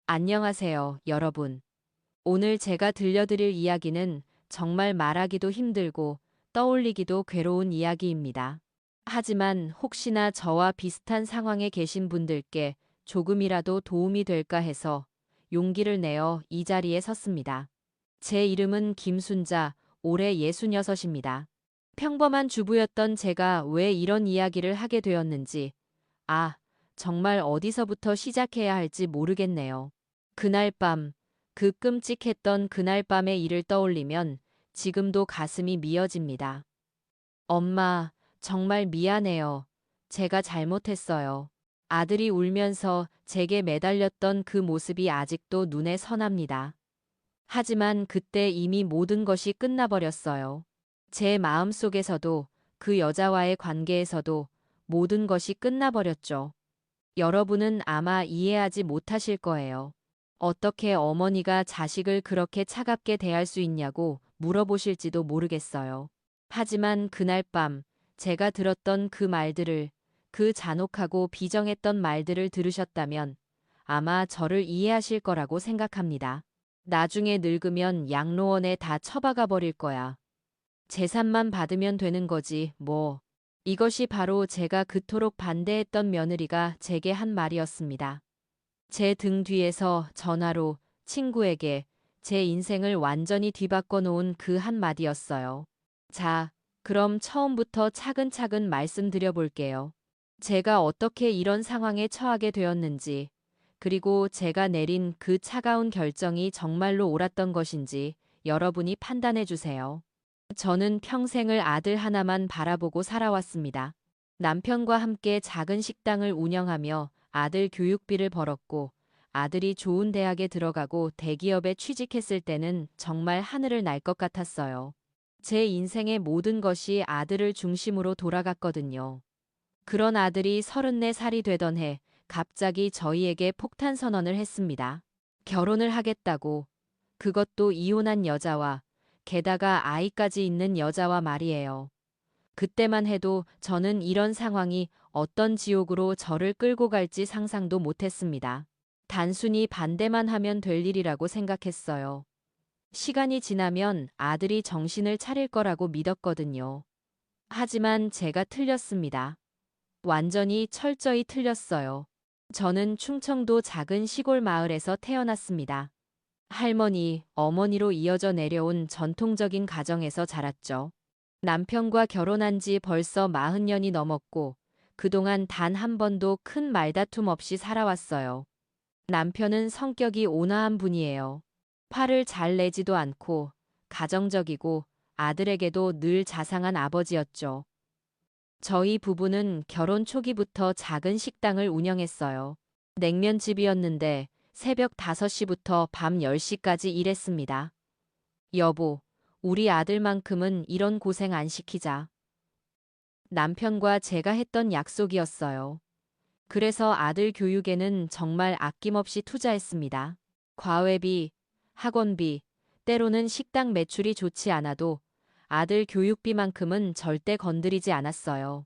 안녕하세요, 여러분. 오늘 제가 들려드릴 이야기는 정말 말하기도 힘들고 떠올리기도 괴로운 이야기입니다. 하지만 혹시나 저와 비슷한 상황에 계신 분들께 조금이라도 도움이 될까 해서 용기를 내어 이 자리에 섰습니다. 제 이름은 김순자, 올해 66입니다. 평범한 주부였던 제가 왜 이런 이야기를 하게 되었는지, 정말 어디서부터 시작해야 할지 모르겠네요. 그날 밤, 그 끔찍했던 그날 밤의 일을 떠올리면 지금도 가슴이 미어집니다. 엄마, 정말 미안해요. 제가 잘못했어요. 아들이 울면서 제게 매달렸던 그 모습이 아직도 눈에 선합니다. 하지만 그때 이미 모든 것이 끝나버렸어요. 제 마음속에서도 그 여자와의 관계에서도 모든 것이 끝나버렸죠. 여러분은 아마 이해하지 못하실 거예요. 어떻게 어머니가 자식을 그렇게 차갑게 대할 수 있냐고 물어보실지도 모르겠어요. 하지만 그날 밤 제가 들었던 그 말들을, 그 잔혹하고 비정했던 말들을 들으셨다면 아마 저를 이해하실 거라고 생각합니다. 나중에 늙으면 양로원에 다 처박아 버릴 거야. 재산만 받으면 되는 거지, 뭐. 이것이 바로 제가 그토록 반대했던 며느리가 제게 한 말이었습니다. 제 등 뒤에서 전화로 친구에게 제 인생을 완전히 뒤바꿔 놓은 그 한마디였어요. 자, 그럼 처음부터 차근차근 말씀드려 볼게요. 제가 어떻게 이런 상황에 처하게 되었는지, 그리고 제가 내린 그 차가운 결정이 정말로 옳았던 것인지 여러분이 판단해 주세요. 저는 평생을 아들 하나만 바라보고 살아왔습니다. 남편과 함께 작은 식당을 운영하며 아들 교육비를 벌었고, 아들이 좋은 대학에 들어가고 대기업에 취직했을 때는 정말 하늘을 날 것 같았어요. 제 인생의 모든 것이 아들을 중심으로 돌아갔거든요. 그런 아들이 34살이 되던 해 갑자기 저희에게 폭탄 선언을 했습니다. 결혼을 하겠다고. 그것도 이혼한 여자와, 게다가 아이까지 있는 여자와 말이에요. 그때만 해도 저는 이런 상황이 어떤 지옥으로 저를 끌고 갈지 상상도 못했습니다. 단순히 반대만 하면 될 일이라고 생각했어요. 시간이 지나면 아들이 정신을 차릴 거라고 믿었거든요. 하지만 제가 틀렸습니다. 완전히 철저히 틀렸어요. 저는 충청도 작은 시골 마을에서 태어났습니다. 할머니, 어머니로 이어져 내려온 전통적인 가정에서 자랐죠. 남편과 결혼한 지 벌써 40년이 넘었고, 그동안 단 한 번도 큰 말다툼 없이 살아왔어요. 남편은 성격이 온화한 분이에요. 화를 잘 내지도 않고, 가정적이고, 아들에게도 늘 자상한 아버지였죠. 저희 부부는 결혼 초기부터 작은 식당을 운영했어요. 냉면집이었는데 새벽 5시부터 밤 10시까지 일했습니다. 여보, 우리 아들만큼은 이런 고생 안 시키자. 남편과 제가 했던 약속이었어요. 그래서 아들 교육에는 정말 아낌없이 투자했습니다. 과외비, 학원비, 때로는 식당 매출이 좋지 않아도 아들 교육비만큼은 절대 건드리지 않았어요.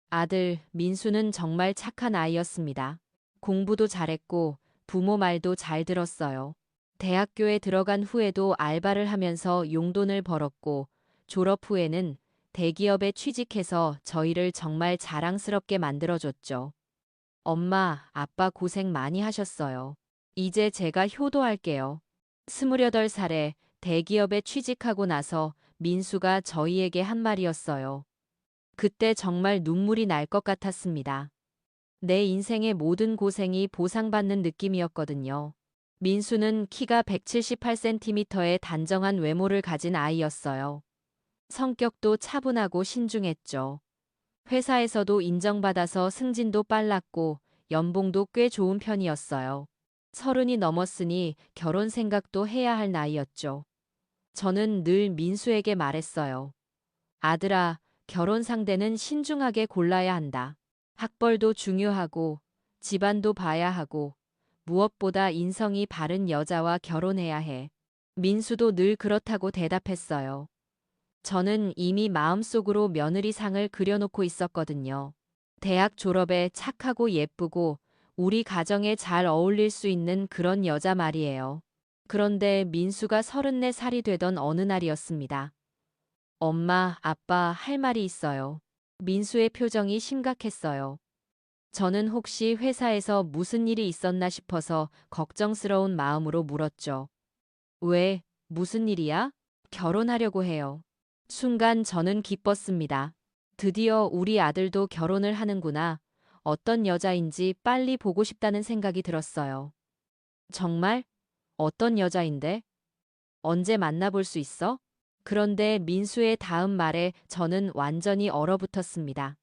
아들, 민수는 정말 착한 아이였습니다. 공부도 잘했고 부모 말도 잘 들었어요. 대학교에 들어간 후에도 알바를 하면서 용돈을 벌었고 졸업 후에는 대기업에 취직해서 저희를 정말 자랑스럽게 만들어줬죠. 엄마, 아빠 고생 많이 하셨어요. 이제 제가 효도할게요. 28살에 대기업에 취직하고 나서 민수가 저희에게 한 말이었어요. 그때 정말 눈물이 날 것 같았습니다. 내 인생의 모든 고생이 보상받는 느낌이었거든요. 민수는 키가 178cm의 단정한 외모를 가진 아이였어요. 성격도 차분하고 신중했죠. 회사에서도 인정받아서 승진도 빨랐고 연봉도 꽤 좋은 편이었어요. 30이 넘었으니 결혼 생각도 해야 할 나이였죠. 저는 늘 민수에게 말했어요. 아들아, 결혼 상대는 신중하게 골라야 한다. 학벌도 중요하고, 집안도 봐야 하고, 무엇보다 인성이 바른 여자와 결혼해야 해. 민수도 늘 그렇다고 대답했어요. 저는 이미 마음속으로 며느리상을 그려놓고 있었거든요. 대학 졸업에 착하고 예쁘고, 우리 가정에 잘 어울릴 수 있는 그런 여자 말이에요. 그런데 민수가 34살이 되던 어느 날이었습니다. 엄마, 아빠, 할 말이 있어요. 민수의 표정이 심각했어요. 저는 혹시 회사에서 무슨 일이 있었나 싶어서 걱정스러운 마음으로 물었죠. 왜? 무슨 일이야? 결혼하려고 해요. 순간 저는 기뻤습니다. 드디어 우리 아들도 결혼을 하는구나. 어떤 여자인지 빨리 보고 싶다는 생각이 들었어요. 정말? 어떤 여자인데? 언제 만나볼 수 있어? 그런데 민수의 다음 말에 저는 완전히 얼어붙었습니다.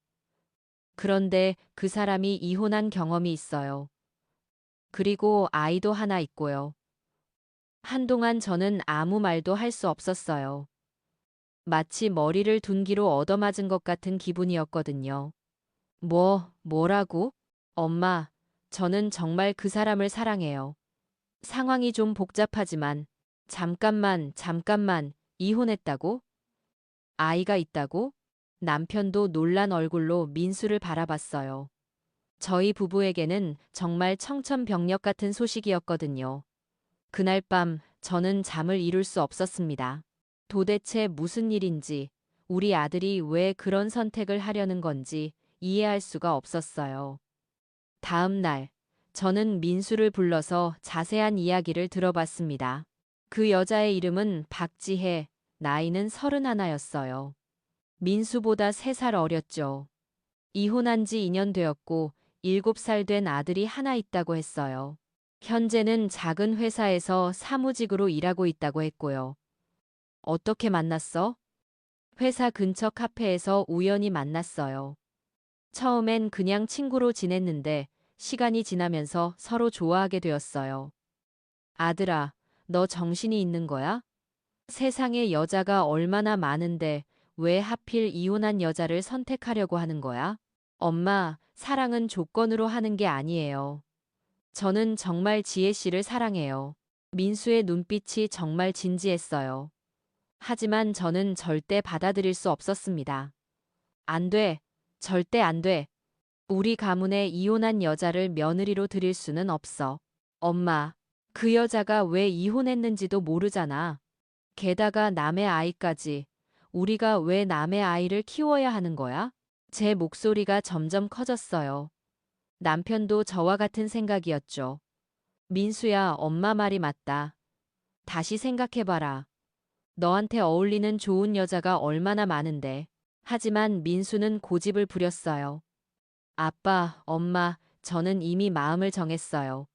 그런데 그 사람이 이혼한 경험이 있어요. 그리고 아이도 하나 있고요. 한동안 저는 아무 말도 할 수 없었어요. 마치 머리를 둔기로 얻어맞은 것 같은 기분이었거든요. 뭐라고? 엄마, 저는 정말 그 사람을 사랑해요. 상황이 좀 복잡하지만, 잠깐만, 이혼했다고? 아이가 있다고? 남편도 놀란 얼굴로 민수를 바라봤어요. 저희 부부에게는 정말 청천벽력 같은 소식이었거든요. 그날 밤 저는 잠을 이룰 수 없었습니다. 도대체 무슨 일인지, 우리 아들이 왜 그런 선택을 하려는 건지 이해할 수가 없었어요. 다음 날, 저는 민수를 불러서 자세한 이야기를 들어봤습니다. 그 여자의 이름은 박지혜, 나이는 31였어요. 민수보다 3살 어렸죠. 이혼한 지 2년 되었고 7살 된 아들이 하나 있다고 했어요. 현재는 작은 회사에서 사무직으로 일하고 있다고 했고요. 어떻게 만났어? 회사 근처 카페에서 우연히 만났어요. 처음엔 그냥 친구로 지냈는데 시간이 지나면서 서로 좋아하게 되었어요. 아들아, 너 정신이 있는 거야? 세상에 여자가 얼마나 많은데 왜 하필 이혼한 여자를 선택하려고 하는 거야? 엄마, 사랑은 조건으로 하는 게 아니에요. 저는 정말 지혜 씨를 사랑해요. 민수의 눈빛이 정말 진지했어요. 하지만 저는 절대 받아들일 수 없었습니다. 안 돼. 절대 안 돼. 우리 가문에 이혼한 여자를 며느리로 들일 수는 없어. 엄마, 그 여자가 왜 이혼했는지도 모르잖아. 게다가 남의 아이까지. 우리가 왜 남의 아이를 키워야 하는 거야? 제 목소리가 점점 커졌어요. 남편도 저와 같은 생각이었죠. 민수야, 엄마 말이 맞다. 다시 생각해봐라. 너한테 어울리는 좋은 여자가 얼마나 많은데. 하지만 민수는 고집을 부렸어요. 아빠, 엄마, 저는 이미 마음을 정했어요.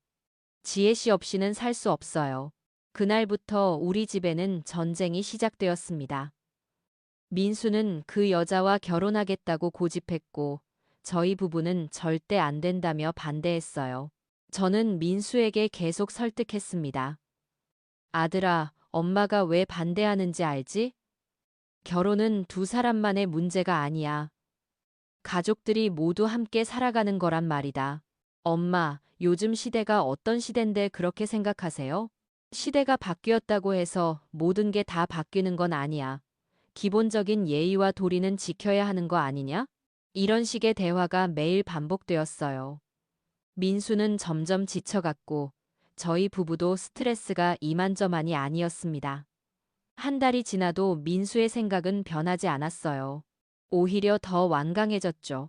지혜 씨 없이는 살 수 없어요. 그날부터 우리 집에는 전쟁이 시작되었습니다. 민수는 그 여자와 결혼하겠다고 고집했고, 저희 부부는 절대 안 된다며 반대했어요. 저는 민수에게 계속 설득했습니다. 아들아, 엄마가 왜 반대하는지 알지? 결혼은 두 사람만의 문제가 아니야. 가족들이 모두 함께 살아가는 거란 말이다. 엄마, 요즘 시대가 어떤 시대인데 그렇게 생각하세요? 시대가 바뀌었다고 해서 모든 게 다 바뀌는 건 아니야. 기본적인 예의와 도리는 지켜야 하는 거 아니냐? 이런 식의 대화가 매일 반복되었어요. 민수는 점점 지쳐갔고, 저희 부부도 스트레스가 이만저만이 아니었습니다. 한 달이 지나도 민수의 생각은 변하지 않았어요. 오히려 더 완강해졌죠.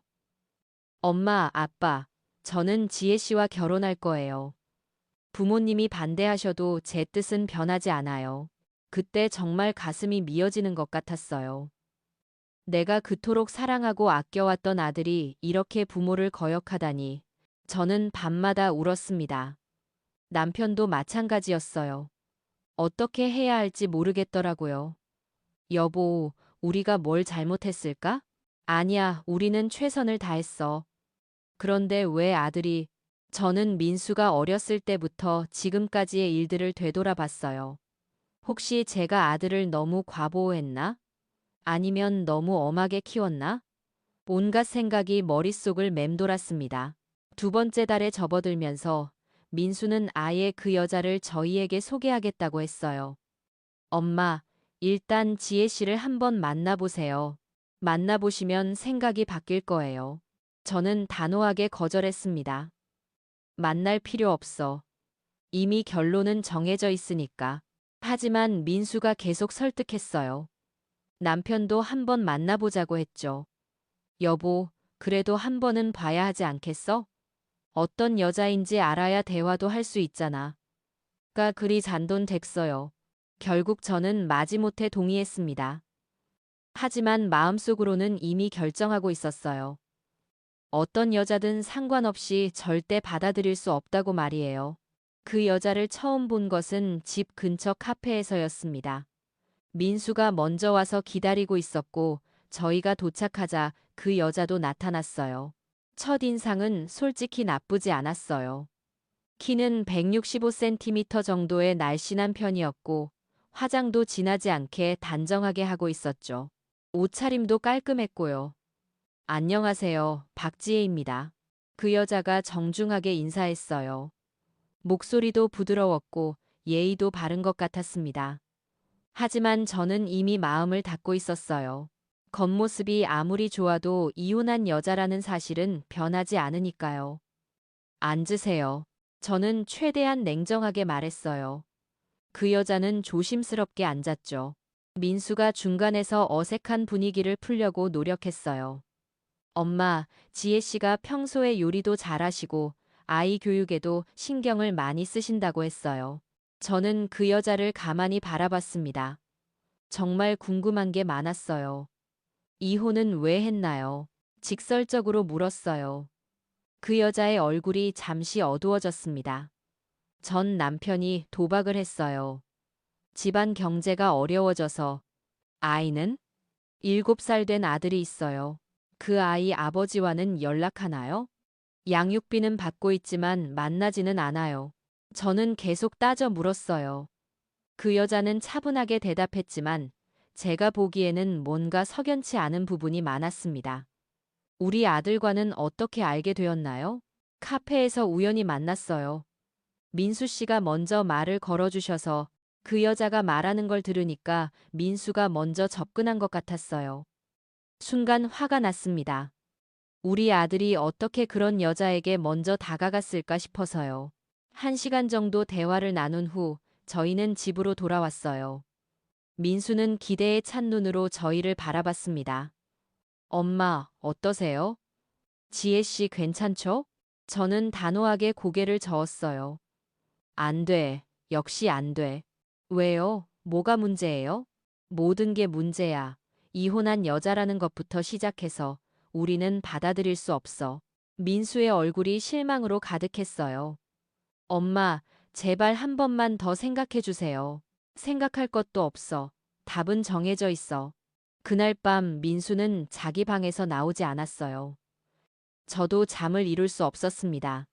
엄마, 아빠, 저는 지혜 씨와 결혼할 거예요. 부모님이 반대하셔도 제 뜻은 변하지 않아요. 그때 정말 가슴이 미어지는 것 같았어요. 내가 그토록 사랑하고 아껴왔던 아들이 이렇게 부모를 거역하다니. 저는 밤마다 울었습니다. 남편도 마찬가지였어요. 어떻게 해야 할지 모르겠더라고요. 여보, 우리가 뭘 잘못했을까? 아니야, 우리는 최선을 다했어. 그런데 왜 아들이, 저는 민수가 어렸을 때부터 지금까지의 일들을 되돌아봤어요. 혹시 제가 아들을 너무 과보호했나? 아니면 너무 엄하게 키웠나? 온갖 생각이 머릿속을 맴돌았습니다. 두 번째 달에 접어들면서 민수는 아예 그 여자를 저희에게 소개하겠다고 했어요. 엄마, 일단 지혜 씨를 한번 만나보세요. 만나보시면 생각이 바뀔 거예요. 저는 단호하게 거절했습니다. 만날 필요 없어. 이미 결론은 정해져 있으니까. 하지만 민수가 계속 설득했어요. 남편도 한번 만나보자고 했죠. 여보, 그래도 한 번은 봐야 하지 않겠어? 어떤 여자인지 알아야 대화도 할 수 있잖아. 가 그리 잔돈됐어요. 결국 저는 마지못해 동의했습니다. 하지만 마음속으로는 이미 결정하고 있었어요. 어떤 여자든 상관없이 절대 받아들일 수 없다고 말이에요. 그 여자를 처음 본 것은 집 근처 카페에서였습니다. 민수가 먼저 와서 기다리고 있었고 저희가 도착하자 그 여자도 나타났어요. 첫인상은 솔직히 나쁘지 않았어요. 키는 165cm 정도의 날씬한 편이었고 화장도 진하지 않게 단정하게 하고 있었죠. 옷차림도 깔끔했고요. 안녕하세요, 박지혜입니다. 그 여자가 정중하게 인사했어요. 목소리도 부드러웠고 예의도 바른 것 같았습니다. 하지만 저는 이미 마음을 닫고 있었어요. 겉모습이 아무리 좋아도 이혼한 여자라는 사실은 변하지 않으니까요. 앉으세요. 저는 최대한 냉정하게 말했어요. 그 여자는 조심스럽게 앉았죠. 민수가 중간에서 어색한 분위기를 풀려고 노력했어요. 엄마, 지혜 씨가 평소에 요리도 잘하시고 아이 교육에도 신경을 많이 쓰신다고 했어요. 저는 그 여자를 가만히 바라봤습니다. 정말 궁금한 게 많았어요. 이혼은 왜 했나요? 직설적으로 물었어요. 그 여자의 얼굴이 잠시 어두워졌습니다. 전 남편이 도박을 했어요. 집안 경제가 어려워져서. 아이는? 7살 된 아들이 있어요. 그 아이 아버지와는 연락하나요? 양육비는 받고 있지만 만나지는 않아요. 저는 계속 따져 물었어요. 그 여자는 차분하게 대답했지만 제가 보기에는 뭔가 석연치 않은 부분이 많았습니다. 우리 아들과는 어떻게 알게 되었나요? 카페에서 우연히 만났어요. 민수 씨가 먼저 말을 걸어주셔서 그 여자가 말하는 걸 들으니까 민수가 먼저 접근한 것 같았어요. 순간 화가 났습니다. 우리 아들이 어떻게 그런 여자에게 먼저 다가갔을까 싶어서요. 1시간 정도 대화를 나눈 후 저희는 집으로 돌아왔어요. 민수는 기대에 찬 눈으로 저희를 바라봤습니다. 엄마, 어떠세요? 지혜 씨 괜찮죠? 저는 단호하게 고개를 저었어요. 안 돼. 역시 안 돼. 왜요? 뭐가 문제예요? 모든 게 문제야. 이혼한 여자라는 것부터 시작해서 우리는 받아들일 수 없어. 민수의 얼굴이 실망으로 가득했어요. 엄마, 제발 한 번만 더 생각해 주세요. 생각할 것도 없어. 답은 정해져 있어. 그날 밤 민수는 자기 방에서 나오지 않았어요. 저도 잠을 이룰 수 없었습니다.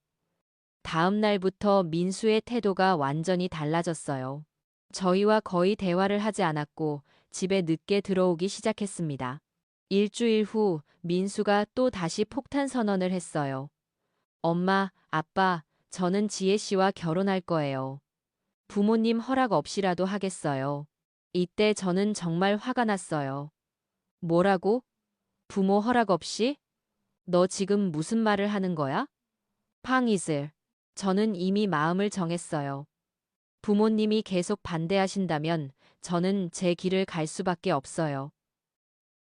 다음 날부터 민수의 태도가 완전히 달라졌어요. 저희와 거의 대화를 하지 않았고 집에 늦게 들어오기 시작했습니다. 일주일 후 민수가 또 다시 폭탄 선언을 했어요. 엄마, 아빠, 저는 지혜 씨와 결혼할 거예요. 부모님 허락 없이라도 하겠어요. 이때 저는 정말 화가 났어요. 뭐라고? 부모 허락 없이? 너 지금 무슨 말을 하는 거야? 팡이슬. 저는 이미 마음을 정했어요. 부모님이 계속 반대하신다면 저는 제 길을 갈 수밖에 없어요.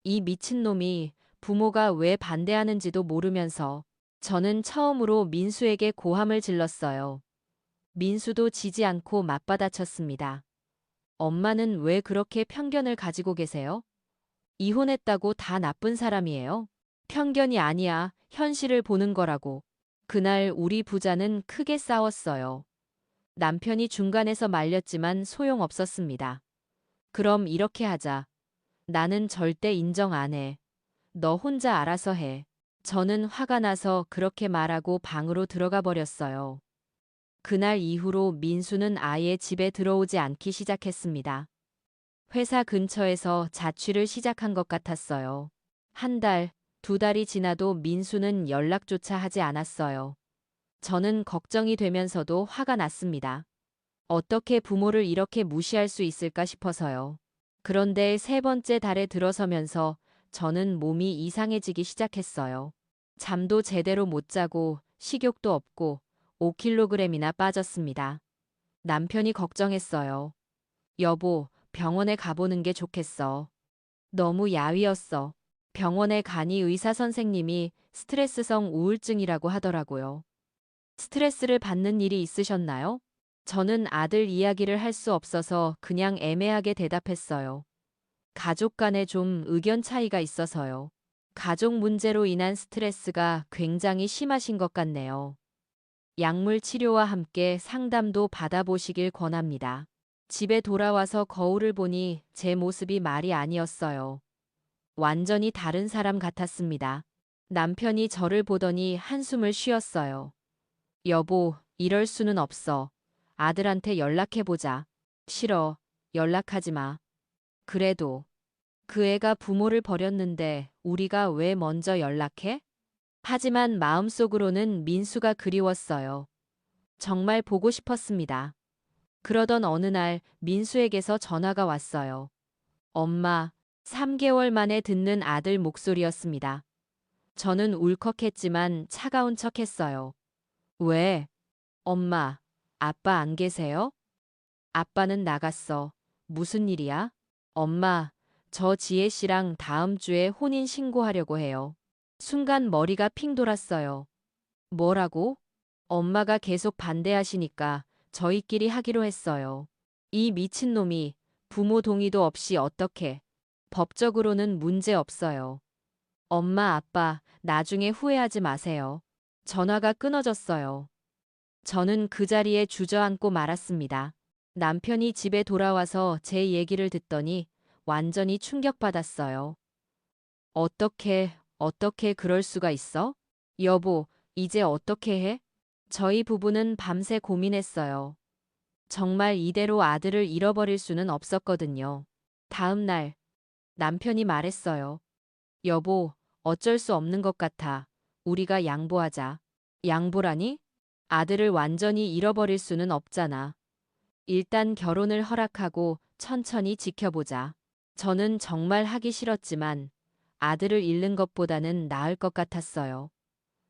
이 미친놈이 부모가 왜 반대하는지도 모르면서 저는 처음으로 민수에게 고함을 질렀어요. 민수도 지지 않고 맞받아쳤습니다. 엄마는 왜 그렇게 편견을 가지고 계세요? 이혼했다고 다 나쁜 사람이에요? 편견이 아니야. 현실을 보는 거라고. 그날 우리 부자는 크게 싸웠어요. 남편이 중간에서 말렸지만 소용없었습니다. 그럼 이렇게 하자. 나는 절대 인정 안 해. 너 혼자 알아서 해. 저는 화가 나서 그렇게 말하고 방으로 들어가 버렸어요. 그날 이후로 민수는 아예 집에 들어오지 않기 시작했습니다. 회사 근처에서 자취를 시작한 것 같았어요. 1달, 2달이 지나도 민수는 연락조차 하지 않았어요. 저는 걱정이 되면서도 화가 났습니다. 어떻게 부모를 이렇게 무시할 수 있을까 싶어서요. 그런데 3번째 달에 들어서면서 저는 몸이 이상해지기 시작했어요. 잠도 제대로 못 자고 식욕도 없고 5kg이나 빠졌습니다. 남편이 걱정했어요. 여보, 병원에 가보는 게 좋겠어. 너무 야위었어. 병원에 가니 의사 선생님이 스트레스성 우울증이라고 하더라고요. 스트레스를 받는 일이 있으셨나요? 저는 아들 이야기를 할 수 없어서 그냥 애매하게 대답했어요. 가족 간에 좀 의견 차이가 있어서요. 가족 문제로 인한 스트레스가 굉장히 심하신 것 같네요. 약물 치료와 함께 상담도 받아보시길 권합니다. 집에 돌아와서 거울을 보니 제 모습이 말이 아니었어요. 완전히 다른 사람 같았습니다. 남편이 저를 보더니 한숨을 쉬었어요. 여보, 이럴 수는 없어. 아들한테 연락해보자. 싫어. 연락하지 마. 그래도 그 애가 부모를 버렸는데 우리가 왜 먼저 연락해? 하지만 마음속으로는 민수가 그리웠어요. 정말 보고 싶었습니다. 그러던 어느 날 민수에게서 전화가 왔어요. 엄마, 3개월 만에 듣는 아들 목소리였습니다. 저는 울컥했지만 차가운 척했어요. 왜? 엄마, 아빠 안 계세요? 아빠는 나갔어. 무슨 일이야? 엄마, 저 지혜 씨랑 다음 주에 혼인 신고하려고 해요. 순간 머리가 핑 돌았어요. 뭐라고? 엄마가 계속 반대하시니까 저희끼리 하기로 했어요. 이 미친놈이 부모 동의도 없이 어떻게? 법적으로는 문제 없어요. 엄마, 아빠, 나중에 후회하지 마세요. 전화가 끊어졌어요. 저는 그 자리에 주저앉고 말았습니다. 남편이 집에 돌아와서 제 얘기를 듣더니 완전히 충격받았어요. 어떻게 그럴 수가 있어? 여보, 이제 어떻게 해? 저희 부부는 밤새 고민했어요. 정말 이대로 아들을 잃어버릴 수는 없었거든요. 다음 날, 남편이 말했어요. 여보, 어쩔 수 없는 것 같아. 우리가 양보하자. 양보라니? 아들을 완전히 잃어버릴 수는 없잖아. 일단 결혼을 허락하고 천천히 지켜보자. 저는 정말 하기 싫었지만 아들을 잃는 것보다는 나을 것 같았어요.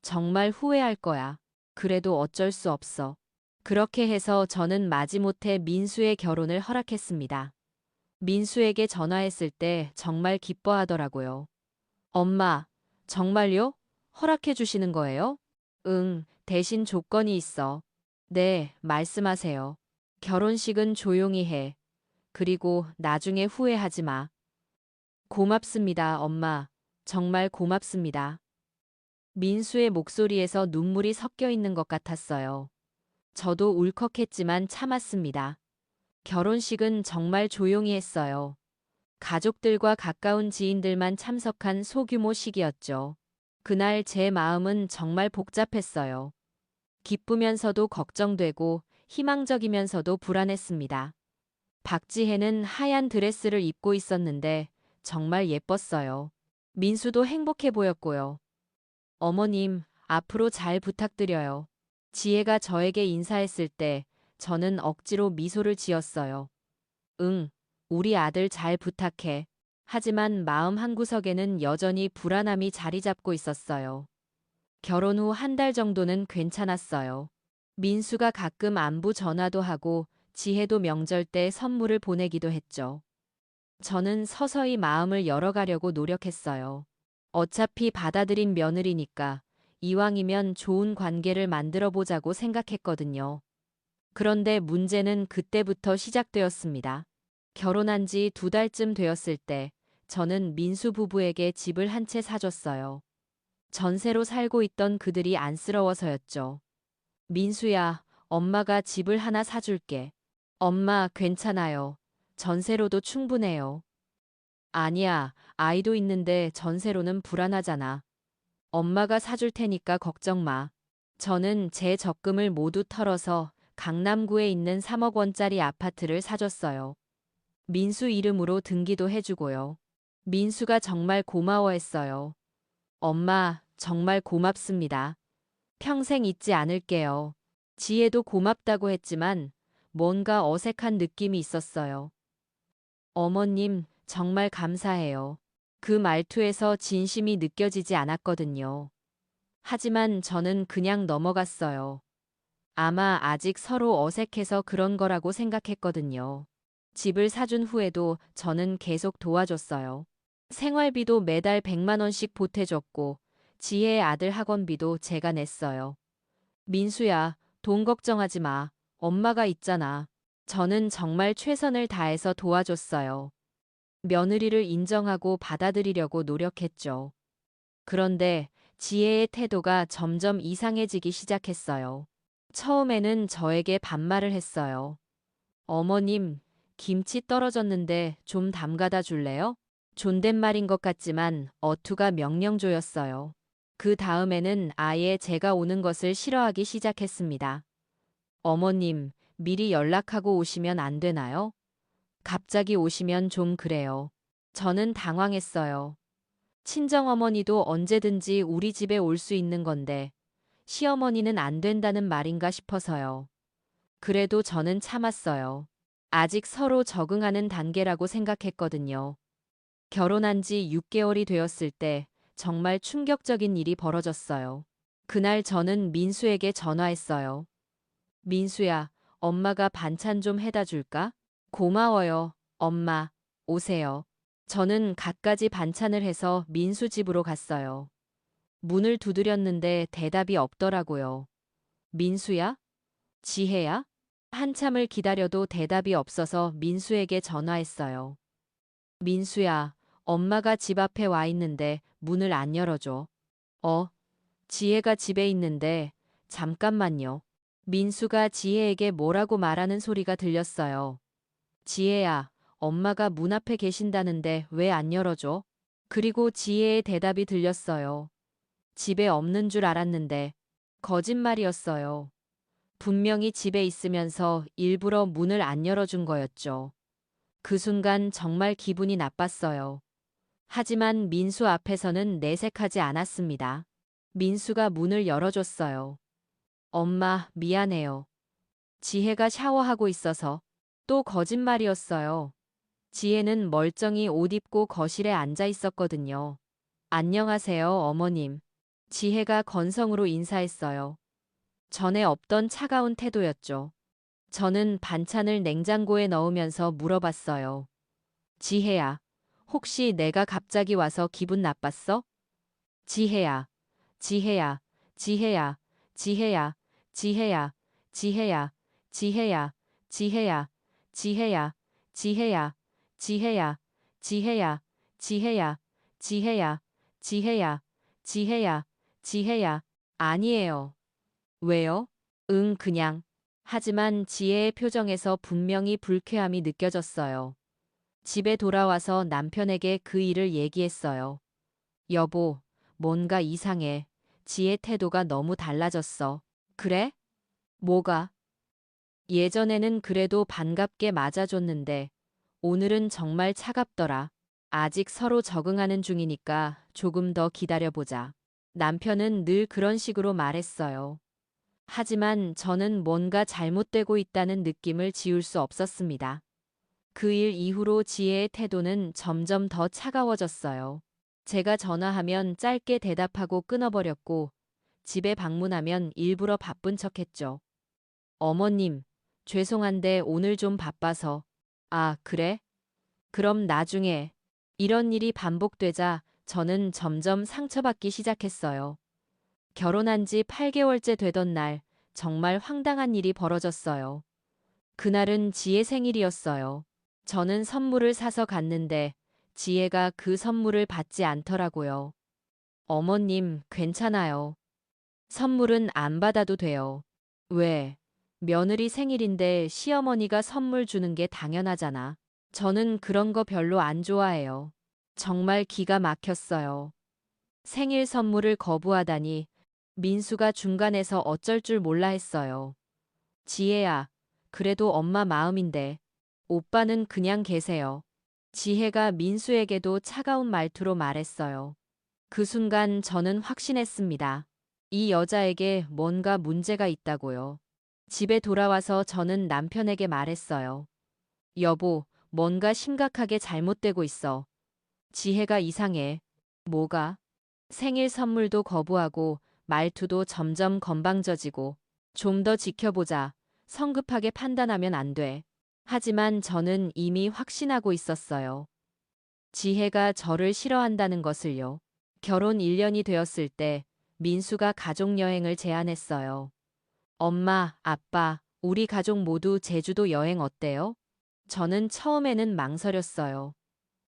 정말 후회할 거야. 그래도 어쩔 수 없어. 그렇게 해서 저는 마지못해 민수의 결혼을 허락했습니다. 민수에게 전화했을 때 정말 기뻐하더라고요. 엄마, 정말요? 허락해 주시는 거예요? 응, 대신 조건이 있어. 네, 말씀하세요. 결혼식은 조용히 해. 그리고 나중에 후회하지 마. 고맙습니다, 엄마. 정말 고맙습니다. 민수의 목소리에서 눈물이 섞여 있는 것 같았어요. 저도 울컥했지만 참았습니다. 결혼식은 정말 조용히 했어요. 가족들과 가까운 지인들만 참석한 소규모 식이었죠. 그날 제 마음은 정말 복잡했어요. 기쁘면서도 걱정되고 희망적이면서도 불안했습니다. 박지혜는 하얀 드레스를 입고 있었는데 정말 예뻤어요. 민수도 행복해 보였고요. 어머님, 앞으로 잘 부탁드려요. 지혜가 저에게 인사했을 때 저는 억지로 미소를 지었어요. 응, 우리 아들 잘 부탁해. 하지만 마음 한구석에는 여전히 불안함이 자리 잡고 있었어요. 결혼 후 한 달 정도는 괜찮았어요. 민수가 가끔 안부 전화도 하고 지혜도 명절 때 선물을 보내기도 했죠. 저는 서서히 마음을 열어가려고 노력했어요. 어차피 받아들인 며느리니까 이왕이면 좋은 관계를 만들어 보자고 생각했거든요. 그런데 문제는 그때부터 시작되었습니다. 결혼한 지 2달쯤 되었을 때 저는 민수 부부에게 집을 한 채 사줬어요. 전세로 살고 있던 그들이 안쓰러워서였죠. 민수야, 엄마가 집을 하나 사줄게. 엄마, 괜찮아요. 전세로도 충분해요. 아니야, 아이도 있는데 전세로는 불안하잖아. 엄마가 사줄 테니까 걱정 마. 저는 제 적금을 모두 털어서 강남구에 있는 3억 원짜리 아파트를 사줬어요. 민수 이름으로 등기도 해주고요. 민수가 정말 고마워했어요. 엄마, 정말 고맙습니다. 평생 잊지 않을게요. 지혜도 고맙다고 했지만 뭔가 어색한 느낌이 있었어요. 어머님, 정말 감사해요. 그 말투에서 진심이 느껴지지 않았거든요. 하지만 저는 그냥 넘어갔어요. 아마 아직 서로 어색해서 그런 거라고 생각했거든요. 집을 사준 후에도 저는 계속 도와줬어요. 생활비도 매달 100만 원씩 보태줬고 지혜의 아들 학원비도 제가 냈어요. 민수야, 돈 걱정하지 마. 엄마가 있잖아. 저는 정말 최선을 다해서 도와줬어요. 며느리를 인정하고 받아들이려고 노력했죠. 그런데 지혜의 태도가 점점 이상해지기 시작했어요. 처음에는 저에게 반말을 했어요. 어머님, 김치 떨어졌는데 좀 담가다 줄래요? 존댓말인 것 같지만 어투가 명령조였어요. 그 다음에는 아예 제가 오는 것을 싫어하기 시작했습니다. 어머님, 미리 연락하고 오시면 안 되나요? 갑자기 오시면 좀 그래요. 저는 당황했어요. 친정어머니도 언제든지 우리 집에 올 수 있는 건데 시어머니는 안 된다는 말인가 싶어서요. 그래도 저는 참았어요. 아직 서로 적응하는 단계라고 생각했거든요. 결혼한 지 6개월이 되었을 때 정말 충격적인 일이 벌어졌어요. 그날 저는 민수에게 전화했어요. 민수야, 엄마가 반찬 좀 해다 줄까? 고마워요, 엄마. 오세요. 저는 갖가지 반찬을 해서 민수 집으로 갔어요. 문을 두드렸는데 대답이 없더라고요. 민수야? 지혜야? 한참을 기다려도 대답이 없어서 민수에게 전화했어요. 민수야, 엄마가 집 앞에 와 있는데 문을 안 열어줘. 어, 지혜가 집에 있는데 잠깐만요. 민수가 지혜에게 뭐라고 말하는 소리가 들렸어요. 지혜야, 엄마가 문 앞에 계신다는데 왜 안 열어줘? 그리고 지혜의 대답이 들렸어요. 집에 없는 줄 알았는데 거짓말이었어요. 분명히 집에 있으면서 일부러 문을 안 열어준 거였죠. 그 순간 정말 기분이 나빴어요. 하지만 민수 앞에서는 내색하지 않았습니다. 민수가 문을 열어줬어요. 엄마, 미안해요. 지혜가 샤워하고 있어서. 또 거짓말이었어요. 지혜는 멀쩡히 옷 입고 거실에 앉아 있었거든요. 안녕하세요, 어머님. 지혜가 건성으로 인사했어요. 전에 없던 차가운 태도였죠. 저는 반찬을 냉장고에 넣으면서 물어봤어요. 지혜야, 혹시 내가 갑자기 와서 기분 나빴어? 지혜야, 지혜야, 지혜야, 지혜야, 지혜야, 지혜야, 지혜야, 지혜야, 지혜야, 지혜야, 지혜야, 지혜야, 지혜야, 지혜야, 지혜야, 지혜야, 지혜야, 아니에요. 왜요? 응, 그냥. 하지만 지혜의 표정에서 분명히 불쾌함이 느껴졌어요. 집에 돌아와서 남편에게 그 일을 얘기했어요. 여보, 뭔가 이상해. 지혜 태도가 너무 달라졌어. 그래? 뭐가? 예전에는 그래도 반갑게 맞아줬는데 오늘은 정말 차갑더라. 아직 서로 적응하는 중이니까 조금 더 기다려보자. 남편은 늘 그런 식으로 말했어요. 하지만 저는 뭔가 잘못되고 있다는 느낌을 지울 수 없었습니다. 그 일 이후로 지혜의 태도는 점점 더 차가워졌어요. 제가 전화하면 짧게 대답하고 끊어버렸고 집에 방문하면 일부러 바쁜 척했죠. 어머님, 죄송한데 오늘 좀 바빠서. 아, 그래? 그럼 나중에. 이런 일이 반복되자 저는 점점 상처받기 시작했어요. 결혼한 지 8개월째 되던 날 정말 황당한 일이 벌어졌어요. 그날은 지혜 생일이었어요. 저는 선물을 사서 갔는데 지혜가 그 선물을 받지 않더라고요. 어머님, 괜찮아요. 선물은 안 받아도 돼요. 왜? 며느리 생일인데 시어머니가 선물 주는 게 당연하잖아. 저는 그런 거 별로 안 좋아해요. 정말 기가 막혔어요. 생일 선물을 거부하다니 민수가 중간에서 어쩔 줄 몰라 했어요. 지혜야, 그래도 엄마 마음인데 오빠는 그냥 계세요. 지혜가 민수에게도 차가운 말투로 말했어요. 그 순간 저는 확신했습니다. 이 여자에게 뭔가 문제가 있다고요. 집에 돌아와서 저는 남편에게 말했어요. 여보, 뭔가 심각하게 잘못되고 있어. 지혜가 이상해. 뭐가? 생일 선물도 거부하고 말투도 점점 건방져지고 좀 더 지켜보자. 성급하게 판단하면 안 돼. 하지만 저는 이미 확신하고 있었어요. 지혜가 저를 싫어한다는 것을요. 결혼 1년이 되었을 때 민수가 가족여행을 제안했어요. 엄마, 아빠, 우리 가족 모두 제주도 여행 어때요? 저는 처음에는 망설였어요.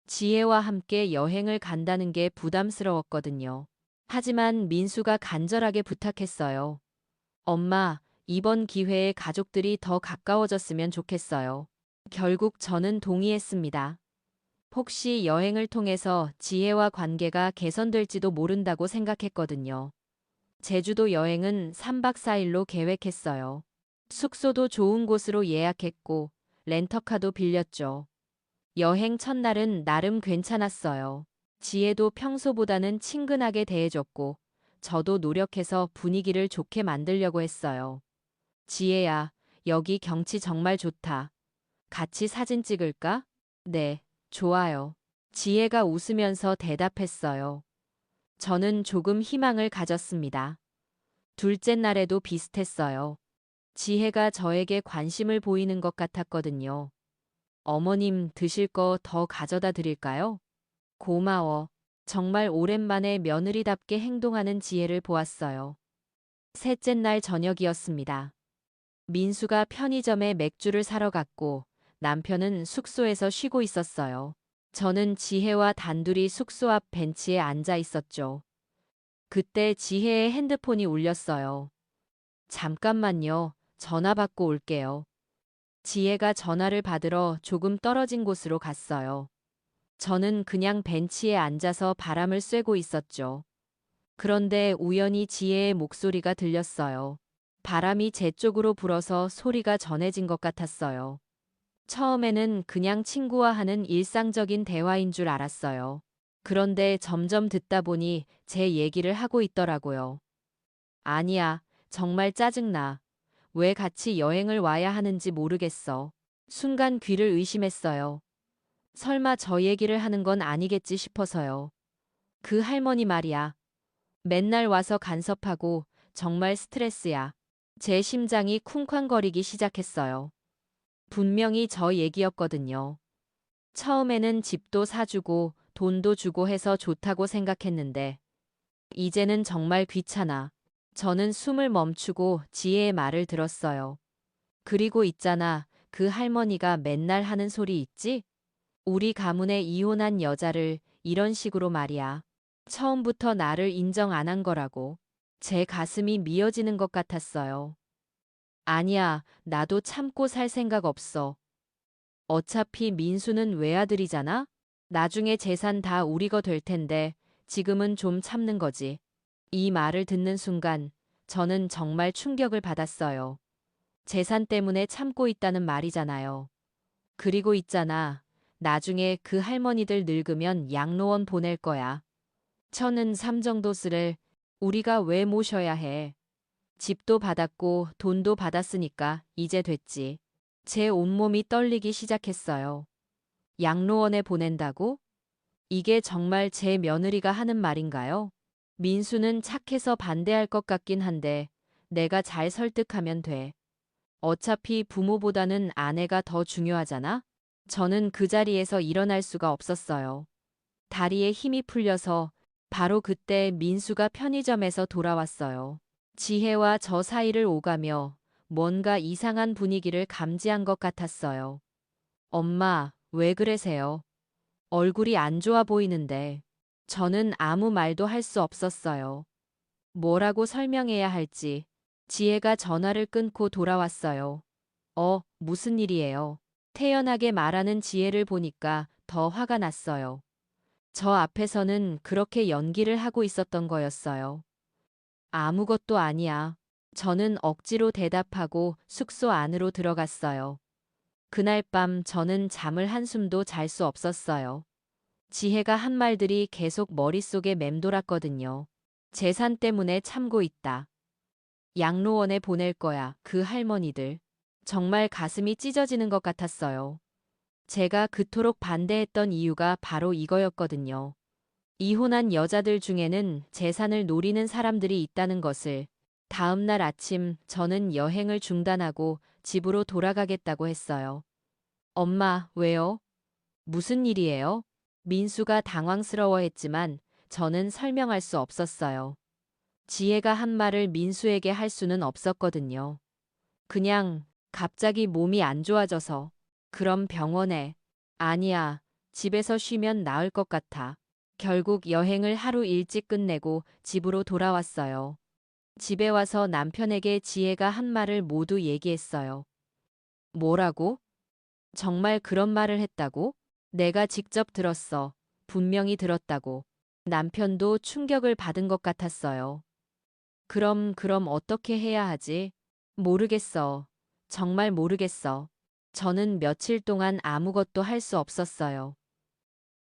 지혜와 함께 여행을 간다는 게 부담스러웠거든요. 하지만 민수가 간절하게 부탁했어요. 엄마, 이번 기회에 가족들이 더 가까워졌으면 좋겠어요. 결국 저는 동의했습니다. 혹시 여행을 통해서 지혜와 관계가 개선될지도 모른다고 생각했거든요. 제주도 여행은 3박 4일로 계획했어요. 숙소도 좋은 곳으로 예약했고 렌터카도 빌렸죠. 여행 첫날은 나름 괜찮았어요. 지혜도 평소보다는 친근하게 대해줬고 저도 노력해서 분위기를 좋게 만들려고 했어요. 지혜야, 여기 경치 정말 좋다. 같이 사진 찍을까? 네, 좋아요. 지혜가 웃으면서 대답했어요. 저는 조금 희망을 가졌습니다. 둘째 날에도 비슷했어요. 지혜가 저에게 관심을 보이는 것 같았거든요. 어머님 드실 거 더 가져다 드릴까요? 고마워. 정말 오랜만에 며느리답게 행동하는 지혜를 보았어요. 셋째 날 저녁이었습니다. 민수가 편의점에 맥주를 사러 갔고 남편은 숙소에서 쉬고 있었어요. 저는 지혜와 단둘이 숙소 앞 벤치에 앉아 있었죠. 그때 지혜의 핸드폰이 울렸어요. 잠깐만요. 전화 받고 올게요. 지혜가 전화를 받으러 조금 떨어진 곳으로 갔어요. 저는 그냥 벤치에 앉아서 바람을 쐬고 있었죠. 그런데 우연히 지혜의 목소리가 들렸어요. 바람이 제 쪽으로 불어서 소리가 전해진 것 같았어요. 처음에는 그냥 친구와 하는 일상적인 대화인 줄 알았어요. 그런데 점점 듣다 보니 제 얘기를 하고 있더라고요. 아니야, 정말 짜증나. 왜 같이 여행을 와야 하는지 모르겠어. 순간 귀를 의심했어요. 설마 저 얘기를 하는 건 아니겠지 싶어서요. 그 할머니 말이야. 맨날 와서 간섭하고 정말 스트레스야. 제 심장이 쿵쾅거리기 시작했어요. 분명히 저 얘기였거든요. 처음에는 집도 사주고 돈도 주고 해서 좋다고 생각했는데 이제는 정말 귀찮아. 저는 숨을 멈추고 지혜의 말을 들었어요. 그리고 있잖아, 그 할머니가 맨날 하는 소리 있지? 우리 가문에 이혼한 여자를 이런 식으로 말이야. 처음부터 나를 인정 안 한 거라고. 제 가슴이 미어지는 것 같았어요. 아니야, 나도 참고 살 생각 없어. 어차피 민수는 외아들이잖아? 나중에 재산 다 우리 거 될 텐데 지금은 좀 참는 거지. 이 말을 듣는 순간 저는 정말 충격을 받았어요. 재산 때문에 참고 있다는 말이잖아요. 그리고 있잖아. 나중에 그 할머니들 늙으면 양로원 보낼 거야. 천은 삼 정도 쓰를 우리가 왜 모셔야 해. 집도 받았고 돈도 받았으니까 이제 됐지. 제 온몸이 떨리기 시작했어요. 양로원에 보낸다고? 이게 정말 제 며느리가 하는 말인가요? 민수는 착해서 반대할 것 같긴 한데 내가 잘 설득하면 돼. 어차피 부모보다는 아내가 더 중요하잖아? 저는 그 자리에서 일어날 수가 없었어요. 다리에 힘이 풀려서 바로 그때 민수가 편의점에서 돌아왔어요. 지혜와 저 사이를 오가며 뭔가 이상한 분위기를 감지한 것 같았어요. 엄마, 왜 그러세요? 얼굴이 안 좋아 보이는데. 저는 아무 말도 할 수 없었어요. 뭐라고 설명해야 할지. 지혜가 전화를 끊고 돌아왔어요. 무슨 일이에요? 태연하게 말하는 지혜를 보니까 더 화가 났어요. 저 앞에서는 그렇게 연기를 하고 있었던 거였어요. 아무것도 아니야. 저는 억지로 대답하고 숙소 안으로 들어갔어요. 그날 밤 저는 잠을 한숨도 잘 수 없었어요. 지혜가 한 말들이 계속 머릿속에 맴돌았거든요. 재산 때문에 참고 있다. 양로원에 보낼 거야, 그 할머니들. 정말 가슴이 찢어지는 것 같았어요. 제가 그토록 반대했던 이유가 바로 이거였거든요. 이혼한 여자들 중에는 재산을 노리는 사람들이 있다는 것을 다음 날 아침 저는 여행을 중단하고 집으로 돌아가겠다고 했어요. 엄마, 왜요? 무슨 일이에요? 민수가 당황스러워했지만 저는 설명할 수 없었어요. 지혜가 한 말을 민수에게 할 수는 없었거든요. 그냥 갑자기 몸이 안 좋아져서. 그럼 병원에. 아니야. 집에서 쉬면 나을 것 같아. 결국 여행을 하루 일찍 끝내고 집으로 돌아왔어요. 집에 와서 남편에게 지혜가 한 말을 모두 얘기했어요. 뭐라고? 정말 그런 말을 했다고? 내가 직접 들었어. 분명히 들었다고. 남편도 충격을 받은 것 같았어요. 그럼 어떻게 해야 하지? 모르겠어. 정말 모르겠어. 저는 며칠 동안 아무것도 할 수 없었어요.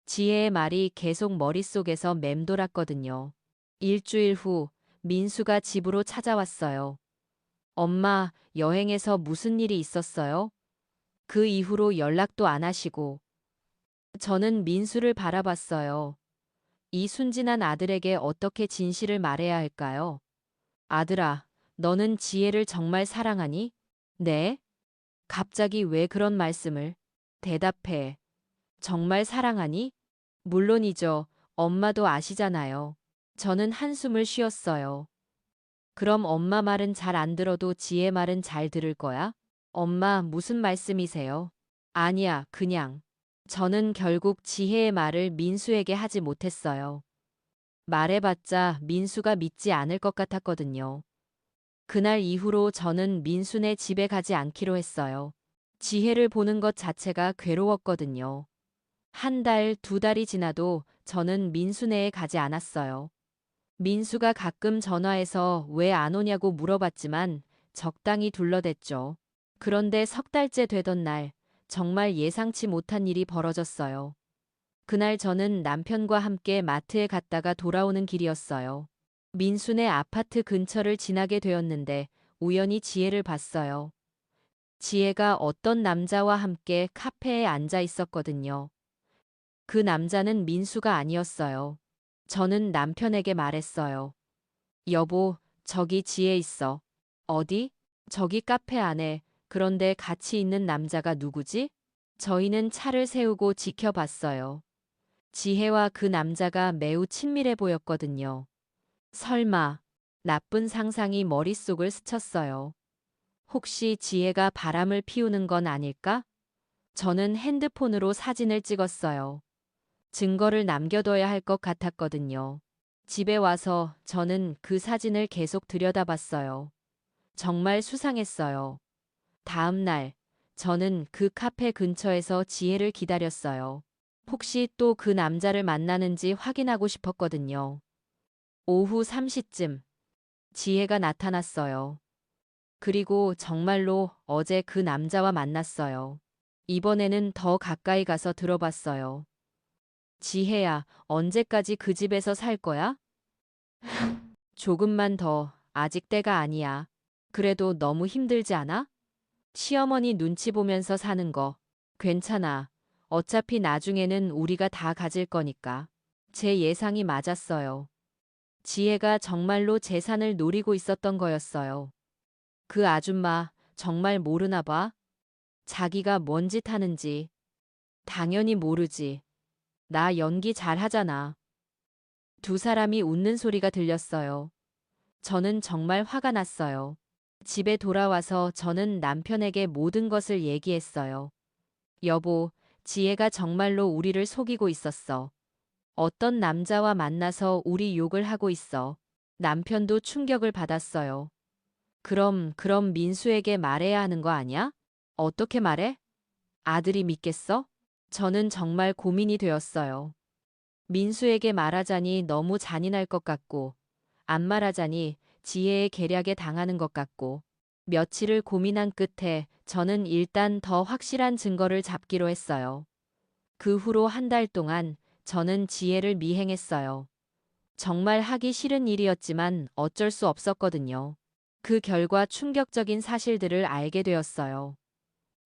지혜의 말이 계속 머릿속에서 맴돌았거든요. 일주일 후 민수가 집으로 찾아왔어요. 엄마, 여행에서 무슨 일이 있었어요? 그 이후로 연락도 안 하시고. 저는 민수를 바라봤어요. 이 순진한 아들에게 어떻게 진실을 말해야 할까요? 아들아, 너는 지혜를 정말 사랑하니? 네? 갑자기 왜 그런 말씀을? 대답해. 정말 사랑하니? 물론이죠. 엄마도 아시잖아요. 저는 한숨을 쉬었어요. 그럼 엄마 말은 잘 안 들어도 지혜 말은 잘 들을 거야? 엄마, 무슨 말씀이세요? 아니야, 그냥. 저는 결국 지혜의 말을 민수에게 하지 못했어요. 말해봤자 민수가 믿지 않을 것 같았거든요. 그날 이후로 저는 민수네 집에 가지 않기로 했어요. 지혜를 보는 것 자체가 괴로웠거든요. 한 달, 두 달이 지나도 저는 민수네에 가지 않았어요. 민수가 가끔 전화해서 왜 안 오냐고 물어봤지만 적당히 둘러댔죠. 그런데 석 달째 되던 날, 정말 예상치 못한 일이 벌어졌어요. 그날 저는 남편과 함께 마트에 갔다가 돌아오는 길이었어요. 민수네 아파트 근처를 지나게 되었는데 우연히 지혜를 봤어요. 지혜가 어떤 남자와 함께 카페에 앉아 있었거든요. 그 남자는 민수가 아니었어요. 저는 남편에게 말했어요. 여보, 저기 지혜 있어. 어디? 저기 카페 안에. 그런데 같이 있는 남자가 누구지? 저희는 차를 세우고 지켜봤어요. 지혜와 그 남자가 매우 친밀해 보였거든요. 설마, 나쁜 상상이 머릿속을 스쳤어요. 혹시 지혜가 바람을 피우는 건 아닐까? 저는 핸드폰으로 사진을 찍었어요. 증거를 남겨둬야 할 것 같았거든요. 집에 와서 저는 그 사진을 계속 들여다봤어요. 정말 수상했어요. 다음 날, 저는 그 카페 근처에서 지혜를 기다렸어요. 혹시 또 그 남자를 만나는지 확인하고 싶었거든요. 오후 3시쯤, 지혜가 나타났어요. 그리고 정말로 어제 그 남자와 만났어요. 이번에는 더 가까이 가서 들어봤어요. 지혜야, 언제까지 그 집에서 살 거야? 조금만 더, 아직 때가 아니야. 그래도 너무 힘들지 않아? 시어머니 눈치 보면서 사는 거. 괜찮아. 어차피 나중에는 우리가 다 가질 거니까. 제 예상이 맞았어요. 지혜가 정말로 재산을 노리고 있었던 거였어요. 그 아줌마 정말 모르나 봐. 자기가 뭔 짓 하는지. 당연히 모르지. 나 연기 잘하잖아. 두 사람이 웃는 소리가 들렸어요. 저는 정말 화가 났어요. 집에 돌아와서 저는 남편에게 모든 것을 얘기했어요. 여보, 지혜가 정말로 우리를 속이고 있었어. 어떤 남자와 만나서 우리 욕을 하고 있어. 남편도 충격을 받았어요. 그럼 민수에게 말해야 하는 거 아니야? 어떻게 말해? 아들이 믿겠어? 저는 정말 고민이 되었어요. 민수에게 말하자니 너무 잔인할 것 같고, 안 말하자니 지혜의 계략에 당하는 것 같고, 며칠을 고민한 끝에 저는 일단 더 확실한 증거를 잡기로 했어요. 그 후로 한 달 동안 저는 지혜를 미행했어요. 정말 하기 싫은 일이었지만 어쩔 수 없었거든요. 그 결과 충격적인 사실들을 알게 되었어요.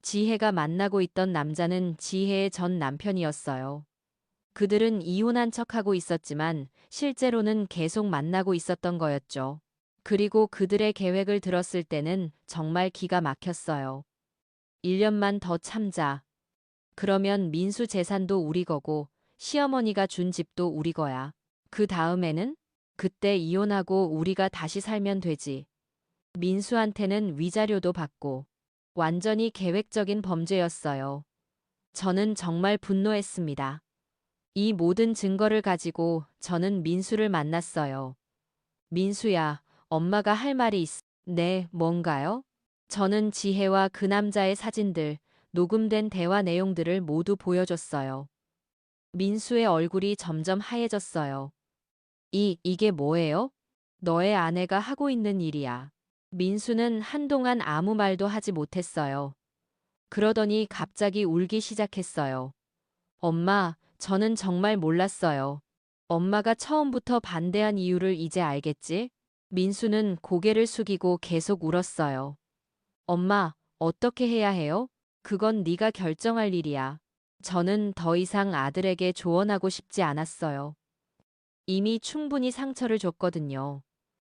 지혜가 만나고 있던 남자는 지혜의 전 남편이었어요. 그들은 이혼한 척하고 있었지만 실제로는 계속 만나고 있었던 거였죠. 그리고 그들의 계획을 들었을 때는 정말 기가 막혔어요. 1년만 더 참자. 그러면 민수 재산도 우리 거고 시어머니가 준 집도 우리 거야. 그 다음에는? 그때 이혼하고 우리가 다시 살면 되지. 민수한테는 위자료도 받고. 완전히 계획적인 범죄였어요. 저는 정말 분노했습니다. 이 모든 증거를 가지고 저는 민수를 만났어요. 민수야, 엄마가 할 말이 있어. 네, 뭔가요? 저는 지혜와 그 남자의 사진들, 녹음된 대화 내용들을 모두 보여줬어요. 민수의 얼굴이 점점 하얘졌어요. 이게 뭐예요? 너의 아내가 하고 있는 일이야. 민수는 한동안 아무 말도 하지 못했어요. 그러더니 갑자기 울기 시작했어요. 엄마, 저는 정말 몰랐어요. 엄마가 처음부터 반대한 이유를 이제 알겠지? 민수는 고개를 숙이고 계속 울었어요. 엄마, 어떻게 해야 해요? 그건 네가 결정할 일이야. 저는 더 이상 아들에게 조언하고 싶지 않았어요. 이미 충분히 상처를 줬거든요.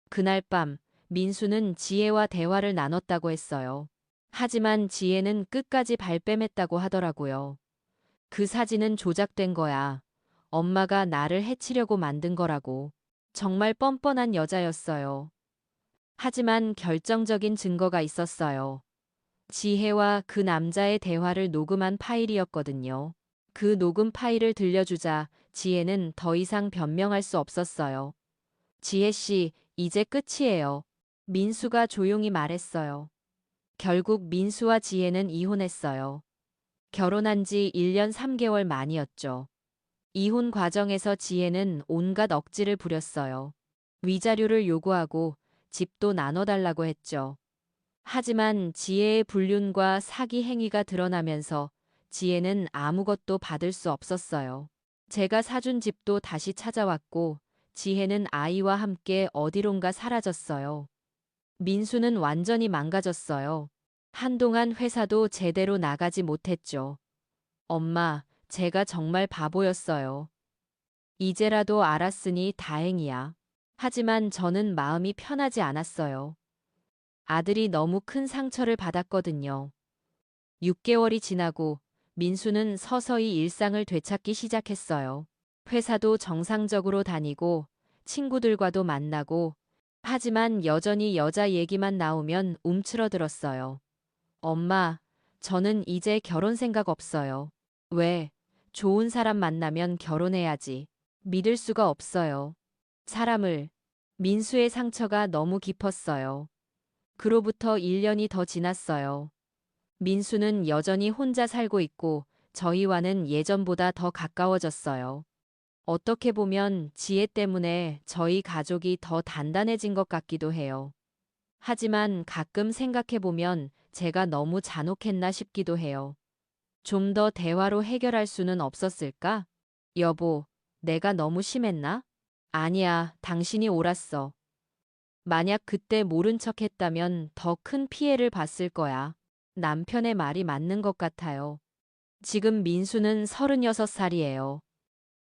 그날 밤, 민수는 지혜와 대화를 나눴다고 했어요. 하지만 지혜는 끝까지 발뺌했다고 하더라고요. 그 사진은 조작된 거야. 엄마가 나를 해치려고 만든 거라고. 정말 뻔뻔한 여자였어요. 하지만 결정적인 증거가 있었어요. 지혜와 그 남자의 대화를 녹음한 파일이었거든요. 그 녹음 파일을 들려주자 지혜는 더 이상 변명할 수 없었어요. 지혜 씨, 이제 끝이에요. 민수가 조용히 말했어요. 결국 민수와 지혜는 이혼했어요. 결혼한 지 1년 3개월 만이었죠. 이혼 과정에서 지혜는 온갖 억지를 부렸어요. 위자료를 요구하고 집도 나눠달라고 했죠. 하지만 지혜의 불륜과 사기 행위가 드러나면서 지혜는 아무것도 받을 수 없었어요. 제가 사준 집도 다시 찾아왔고 지혜는 아이와 함께 어디론가 사라졌어요. 민수는 완전히 망가졌어요. 한동안 회사도 제대로 나가지 못했죠. 엄마, 제가 정말 바보였어요. 이제라도 알았으니 다행이야. 하지만 저는 마음이 편하지 않았어요. 아들이 너무 큰 상처를 받았거든요. 6개월이 지나고 민수는 서서히 일상을 되찾기 시작했어요. 회사도 정상적으로 다니고 친구들과도 만나고 하지만 여전히 여자 얘기만 나오면 움츠러들었어요. 엄마, 저는 이제 결혼 생각 없어요. 왜? 좋은 사람 만나면 결혼해야지. 믿을 수가 없어요. 사람을. 민수의 상처가 너무 깊었어요. 그로부터 1년이 더 지났어요. 민수는 여전히 혼자 살고 있고 저희와는 예전보다 더 가까워졌어요. 어떻게 보면 지혜 때문에 저희 가족이 더 단단해진 것 같기도 해요. 하지만 가끔 생각해보면 제가 너무 잔혹했나 싶기도 해요. 좀 더 대화로 해결할 수는 없었을까? 여보, 내가 너무 심했나? 아니야, 당신이 옳았어. 만약 그때 모른 척 했다면 더 큰 피해를 봤을 거야. 남편의 말이 맞는 것 같아요. 지금 민수는 36살이에요.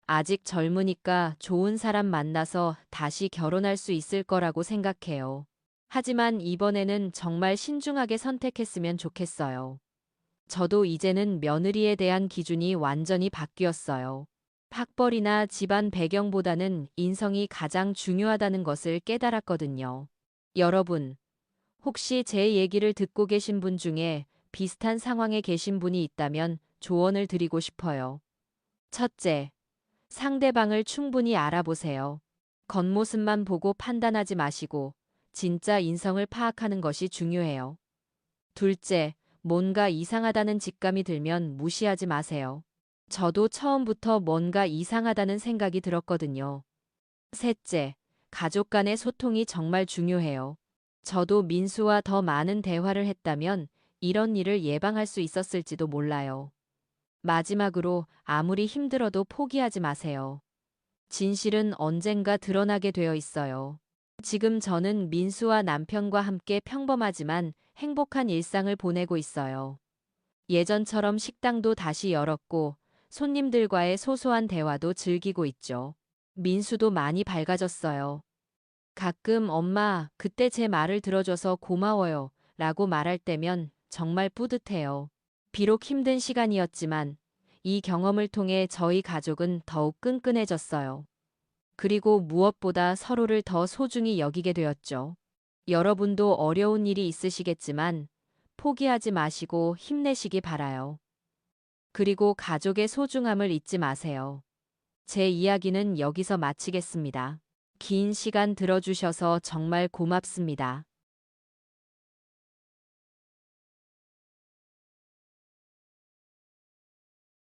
아직 젊으니까 좋은 사람 만나서 다시 결혼할 수 있을 거라고 생각해요. 하지만 이번에는 정말 신중하게 선택했으면 좋겠어요. 저도 이제는 며느리에 대한 기준이 완전히 바뀌었어요. 학벌이나 집안 배경보다는 인성이 가장 중요하다는 것을 깨달았거든요. 여러분, 혹시 제 얘기를 듣고 계신 분 중에 비슷한 상황에 계신 분이 있다면 조언을 드리고 싶어요. 첫째, 상대방을 충분히 알아보세요. 겉모습만 보고 판단하지 마시고 진짜 인성을 파악하는 것이 중요해요. 둘째, 뭔가 이상하다는 직감이 들면 무시하지 마세요. 저도 처음부터 뭔가 이상하다는 생각이 들었거든요. 셋째, 가족 간의 소통이 정말 중요해요. 저도 민수와 더 많은 대화를 했다면 이런 일을 예방할 수 있었을지도 몰라요. 마지막으로 아무리 힘들어도 포기하지 마세요. 진실은 언젠가 드러나게 되어 있어요. 지금 저는 민수와 남편과 함께 평범하지만 행복한 일상을 보내고 있어요. 예전처럼 식당도 다시 열었고 손님들과의 소소한 대화도 즐기고 있죠. 민수도 많이 밝아졌어요. 가끔 엄마, 그때 제 말을 들어줘서 고마워요. 라고 말할 때면 정말 뿌듯해요. 비록 힘든 시간이었지만 이 경험을 통해 저희 가족은 더욱 끈끈해졌어요. 그리고 무엇보다 서로를 더 소중히 여기게 되었죠. 여러분도 어려운 일이 있으시겠지만 포기하지 마시고 힘내시기 바라요. 그리고 가족의 소중함을 잊지 마세요. 제 이야기는 여기서 마치겠습니다. 긴 시간 들어주셔서 정말 고맙습니다.